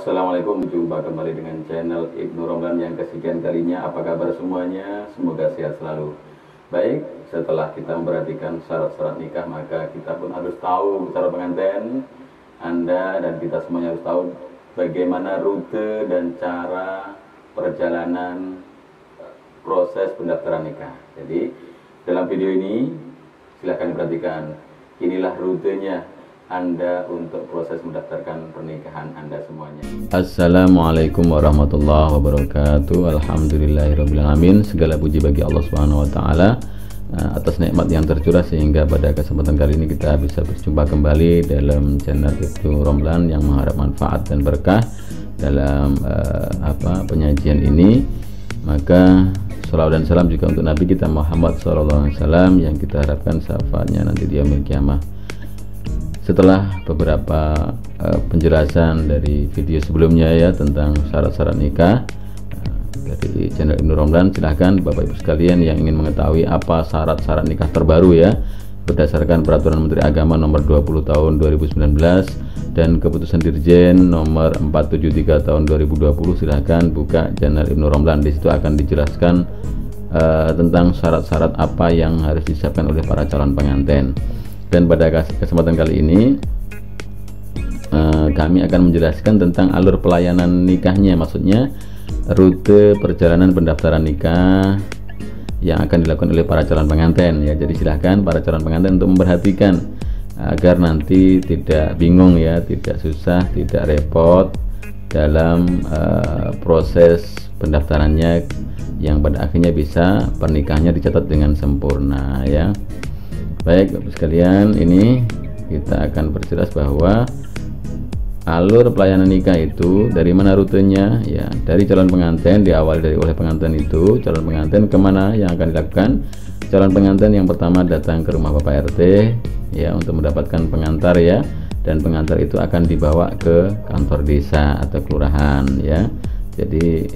Assalamualaikum, jumpa kembali dengan channel Ibnu Romlan yang kesekian kalinya. Apa kabar semuanya? Semoga sehat selalu. Baik, setelah kita memperhatikan syarat-syarat nikah, maka kita pun harus tahu cara pengantin. Anda dan kita semuanya harus tahu bagaimana rute dan cara perjalanan proses pendaftaran nikah. Jadi dalam video ini silahkan diperhatikan. Inilah rutenya Anda untuk proses mendaftarkan pernikahan Anda semuanya. Assalamualaikum warahmatullahi wabarakatuh. Alhamdulillahirrabbilalamin. Segala puji bagi Allah Subhanahu wa taala atas nikmat yang tercurah sehingga pada kesempatan kali ini kita bisa berjumpa kembali dalam channel Ibnu Romlan yang mengharap manfaat dan berkah dalam penyajian ini. Maka salawat dan salam juga untuk Nabi kita Muhammad SAW yang kita harapkan syafaatnya nanti di yaumil kiamah. Setelah beberapa penjelasan dari video sebelumnya ya tentang syarat-syarat nikah dari channel Ibnu Romlan, silahkan Bapak Ibu sekalian yang ingin mengetahui apa syarat-syarat nikah terbaru ya berdasarkan Peraturan Menteri Agama Nomor 20 Tahun 2019 dan Keputusan Dirjen Nomor 473 Tahun 2020, silahkan buka channel Ibnu Romlan. Di situ akan dijelaskan tentang syarat-syarat apa yang harus disiapkan oleh para calon pengantin. Dan pada kesempatan kali ini kami akan menjelaskan tentang alur pelayanan nikahnya, maksudnya rute perjalanan pendaftaran nikah yang akan dilakukan oleh para calon pengantin ya. Jadi silahkan para calon pengantin untuk memperhatikan agar nanti tidak bingung ya, tidak susah, tidak repot dalam proses pendaftarannya, yang pada akhirnya bisa pernikahannya dicatat dengan sempurna ya. Baik Bapak sekalian, ini kita akan perjelas bahwa alur pelayanan nikah itu dari mana rutenya ya, dari calon pengantin, diawali oleh pengantin itu calon pengantin kemana yang akan dilakukan. Calon pengantin yang pertama datang ke rumah Bapak RT ya untuk mendapatkan pengantar ya, dan pengantar itu akan dibawa ke kantor desa atau kelurahan ya. Jadi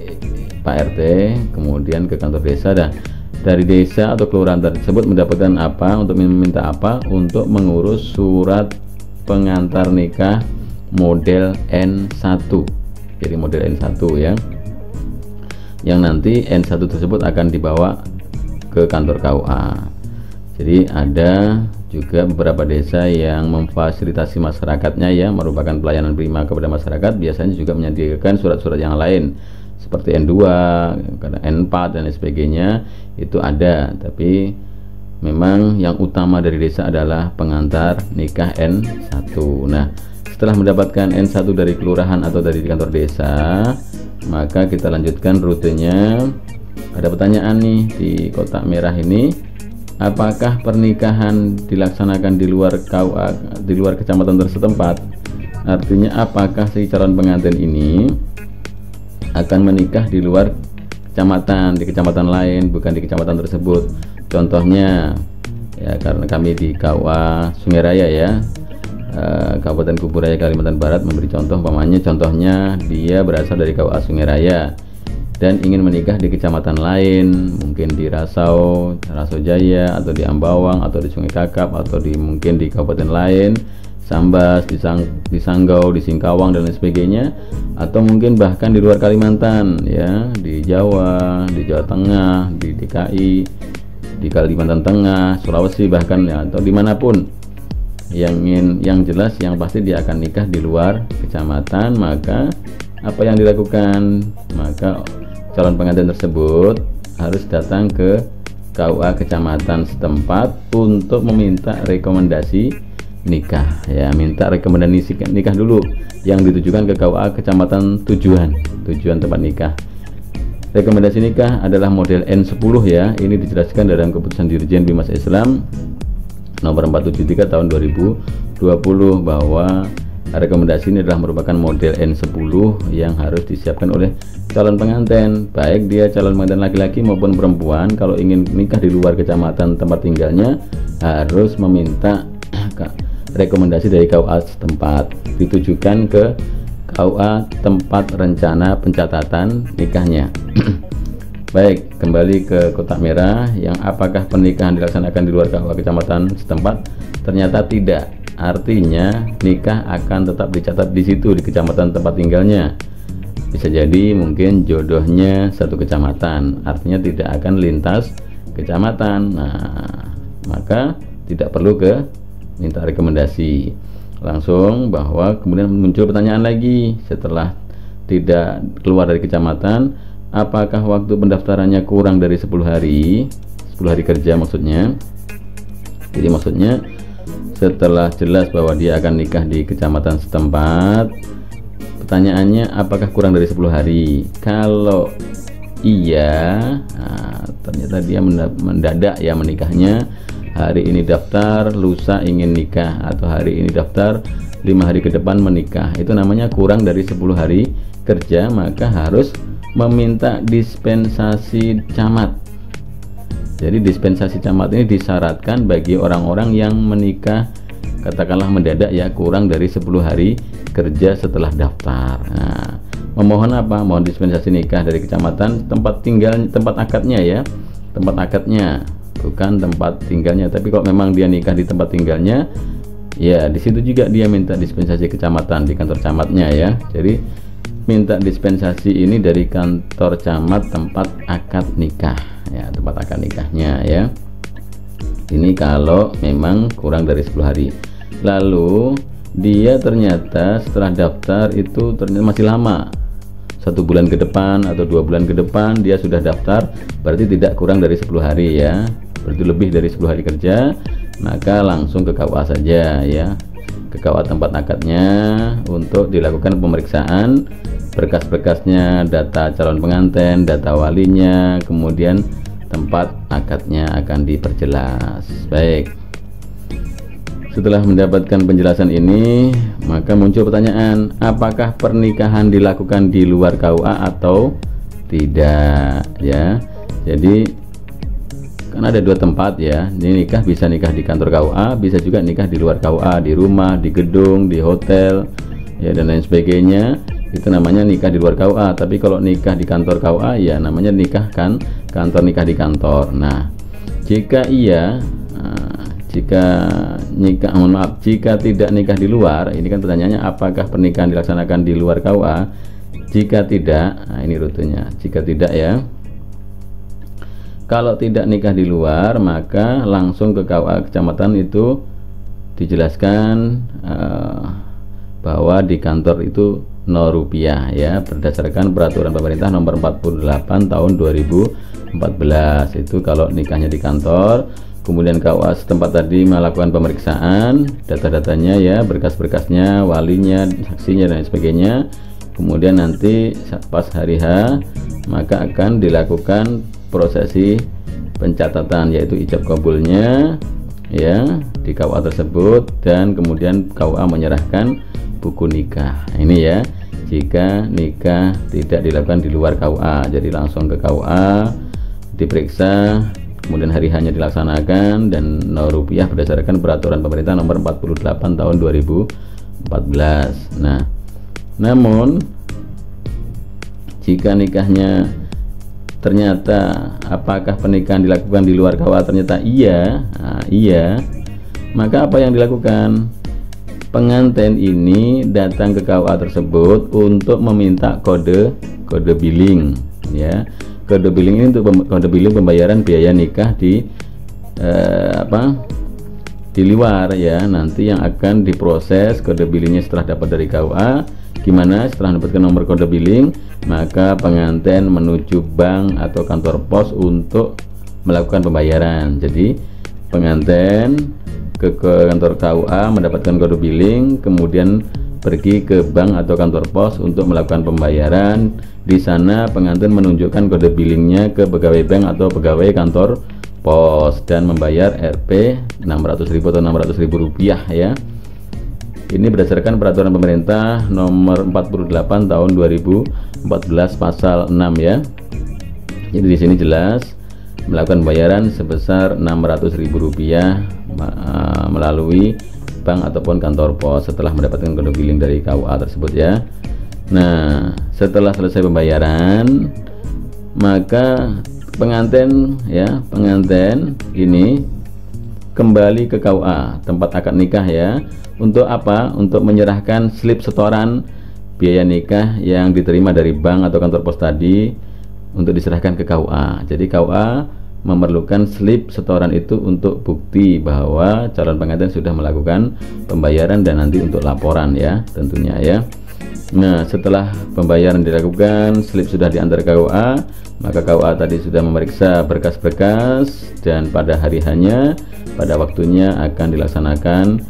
Pak RT kemudian ke kantor desa, dan dari desa atau kelurahan tersebut mendapatkan apa, untuk meminta apa, untuk mengurus surat pengantar nikah model N1. Jadi model N1 ya, yang nanti N1 tersebut akan dibawa ke kantor KUA. Jadi ada juga beberapa desa yang memfasilitasi masyarakatnya ya, merupakan pelayanan prima kepada masyarakat, biasanya juga menyediakan surat-surat yang lain seperti N2, N4 dan lain sebagainya, itu ada. Tapi memang yang utama dari desa adalah pengantar nikah N1. Nah, setelah mendapatkan N1 dari kelurahan atau dari kantor desa, maka kita lanjutkan rutenya. Ada pertanyaan nih di kotak merah ini, apakah pernikahan dilaksanakan di luar KUA, di luar kecamatan setempat? Artinya apakah si calon pengantin ini akan menikah di luar kecamatan, di kecamatan lain, bukan di kecamatan tersebut. Contohnya ya, karena kami di KUA Sungai Raya ya, Kabupaten Kuburaya Kalimantan Barat memberi contoh, contohnya dia berasal dari KUA Sungai Raya dan ingin menikah di kecamatan lain, mungkin di Rasau Jaya, atau di Ambawang, atau di Sungai Kakap, atau mungkin di kabupaten lain, Sambas, di Sanggau, di Singkawang dan lain sebagainya, atau mungkin bahkan di luar Kalimantan ya, di Jawa, di Jawa Tengah, di DKI, di Kalimantan Tengah, Sulawesi bahkan ya, atau dimanapun yang jelas yang pasti dia akan nikah di luar kecamatan. Maka apa yang dilakukan? Maka calon pengantin tersebut harus datang ke KUA kecamatan setempat untuk meminta rekomendasi nikah ya, minta rekomendasi nikah dulu yang ditujukan ke KUA kecamatan tujuan tempat nikah. Rekomendasi nikah adalah model N10 ya. Ini dijelaskan dalam Keputusan Dirjen Bimas Islam Nomor 473 Tahun 2020 bahwa rekomendasi ini adalah merupakan model N10 yang harus disiapkan oleh calon pengantin, baik dia calon pengantin laki-laki maupun perempuan. Kalau ingin nikah di luar kecamatan tempat tinggalnya, harus meminta rekomendasi dari KUA setempat, ditujukan ke KUA tempat rencana pencatatan nikahnya. Baik, kembali ke kotak merah yang apakah pernikahan dilaksanakan di luar KUA kecamatan setempat? Ternyata tidak. artinya nikah akan tetap dicatat di situ, di kecamatan tempat tinggalnya. Bisa jadi mungkin jodohnya satu kecamatan, artinya tidak akan lintas kecamatan. Nah, maka tidak perlu minta rekomendasi, langsung bahwa kemudian muncul pertanyaan lagi setelah tidak keluar dari kecamatan, apakah waktu pendaftarannya kurang dari 10 hari kerja maksudnya. Jadi maksudnya setelah jelas bahwa dia akan nikah di kecamatan setempat, pertanyaannya apakah kurang dari 10 hari. Kalau iya, nah, ternyata dia mendadak ya menikahnya, hari ini daftar, lusa ingin nikah, atau hari ini daftar, 5 hari ke depan menikah, itu namanya kurang dari 10 hari kerja, maka harus meminta dispensasi camat. Jadi dispensasi camat ini disyaratkan bagi orang-orang yang menikah katakanlah mendadak ya, kurang dari 10 hari kerja setelah daftar. Nah, memohon apa? Mohon dispensasi nikah dari kecamatan tempat tinggal, tempat akadnya ya, tempat akadnya, bukan tempat tinggalnya. Tapi kalau memang dia nikah di tempat tinggalnya, ya di situ juga dia minta dispensasi kecamatan di kantor camatnya ya. Jadi minta dispensasi ini dari kantor camat tempat akad nikah ya, tempat akad nikahnya ya. Ini kalau memang kurang dari 10 hari. Lalu dia ternyata setelah daftar itu ternyata masih lama, 1 bulan ke depan atau 2 bulan ke depan dia sudah daftar, berarti tidak kurang dari 10 hari ya, berarti lebih dari 10 hari kerja, maka langsung ke KUA saja ya, ke KUA tempat akadnya untuk dilakukan pemeriksaan berkas-berkasnya, data calon pengantin, data walinya, kemudian tempat akadnya akan diperjelas. Baik, setelah mendapatkan penjelasan ini, maka muncul pertanyaan, apakah pernikahan dilakukan di luar KUA atau tidak ya. Jadi kan ada 2 tempat ya, ini nikah bisa nikah di kantor KUA, bisa juga nikah di luar KUA, di rumah, di gedung, di hotel ya, dan lain sebagainya. Itu namanya nikah di luar KUA. Tapi kalau nikah di kantor KUA ya namanya nikah kan, kantor nikah di kantor. Nah, jika iya, jika tidak nikah di luar, ini kan pertanyaannya apakah pernikahan dilaksanakan di luar KUA. Jika tidak, nah ini rutenya, jika tidak ya, kalau tidak nikah di luar, maka langsung ke KUA kecamatan itu dijelaskan bahwa di kantor itu Rp0 ya, berdasarkan peraturan pemerintah nomor 48 tahun 2014. Itu kalau nikahnya di kantor. Kemudian KUA setempat tadi melakukan pemeriksaan data-datanya ya, berkas-berkasnya, walinya, saksinya dan sebagainya. Kemudian nanti pas hari H maka akan dilakukan prosesi pencatatan, yaitu ijab kabulnya ya di KUA tersebut, dan kemudian KUA menyerahkan buku nikah. Ini ya, jika nikah tidak dilakukan di luar KUA, jadi langsung ke KUA diperiksa, kemudian hari hanya dilaksanakan, dan Rp0 berdasarkan peraturan pemerintah nomor 48 tahun 2014. Nah, namun jika nikahnya ternyata apakah pernikahan dilakukan di luar KUA, ternyata iya, iya, maka apa yang dilakukan? Pengantin ini datang ke KUA tersebut untuk meminta kode billing ya. Kode billing ini untuk kode billing pembayaran biaya nikah di di luar ya. Nanti yang akan diproses kode billingnya setelah dapat dari KUA. Gimana setelah mendapatkan nomor kode billing, maka pengantin menuju bank atau kantor pos untuk melakukan pembayaran. Jadi pengantin ke kantor KUA mendapatkan kode billing, kemudian pergi ke bank atau kantor pos untuk melakukan pembayaran. Di sana pengantin menunjukkan kode billingnya ke pegawai bank atau pegawai kantor pos dan membayar Rp 600.000 atau Rp600.000 ya. Ini berdasarkan peraturan pemerintah nomor 48 tahun 2014 pasal 6 ya. Jadi di sini jelas melakukan pembayaran sebesar Rp600.000 melalui bank ataupun kantor pos setelah mendapatkan kode billing dari KUA tersebut ya. Nah, setelah selesai pembayaran, maka pengantin ya, pengantin ini kembali ke KUA tempat akad nikah ya. Untuk apa? Untuk menyerahkan slip setoran biaya nikah yang diterima dari bank atau kantor pos tadi untuk diserahkan ke KUA. Jadi KUA memerlukan slip setoran itu untuk bukti bahwa calon pengantin sudah melakukan pembayaran dan nanti untuk laporan ya tentunya ya. Nah, setelah pembayaran dilakukan, slip sudah diantar ke KUA, maka KUA tadi sudah memeriksa berkas-berkas dan pada hari hanya pada waktunya akan dilaksanakan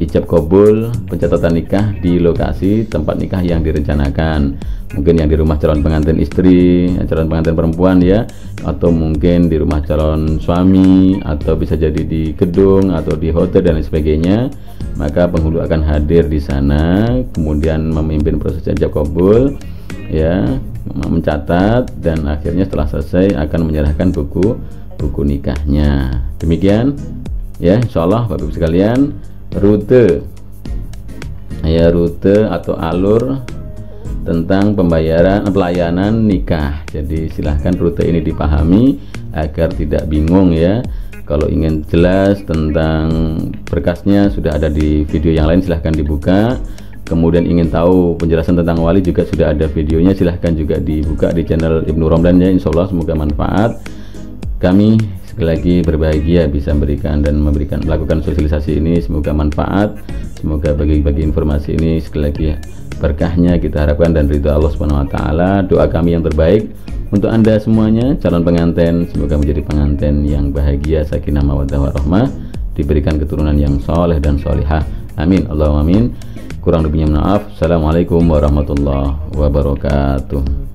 ijab kabul pencatatan nikah di lokasi tempat nikah yang direncanakan, mungkin yang di rumah calon pengantin istri, calon pengantin perempuan ya, atau mungkin di rumah calon suami, atau bisa jadi di gedung atau di hotel dan lain sebagainya. Maka penghulu akan hadir di sana, kemudian memimpin proses ijab kabul ya, mencatat, dan akhirnya setelah selesai akan menyerahkan buku nikahnya. Demikian ya, insyaallah Bapak Ibu sekalian, rute atau alur tentang pelayanan nikah. Jadi silahkan rute ini dipahami agar tidak bingung ya. Kalau ingin jelas tentang berkasnya sudah ada di video yang lain, silahkan dibuka. Kemudian ingin tahu penjelasan tentang wali juga sudah ada videonya, silahkan juga dibuka di channel Ibnu Romdan ya. Insyaallah semoga manfaat. Kami sekali lagi berbahagia bisa melakukan sosialisasi ini, semoga manfaat, semoga bagi informasi ini sekali lagi berkahnya kita harapkan dan ridho Allah Subhanahu wa taala. Doa kami yang terbaik untuk Anda semuanya calon pengantin, semoga menjadi pengantin yang bahagia, sakinah mawaddah warahmah, diberikan keturunan yang soleh dan solihah, amin Allahumma amin. Kurang lebihnya maaf. Assalamualaikum warahmatullahi wabarakatuh.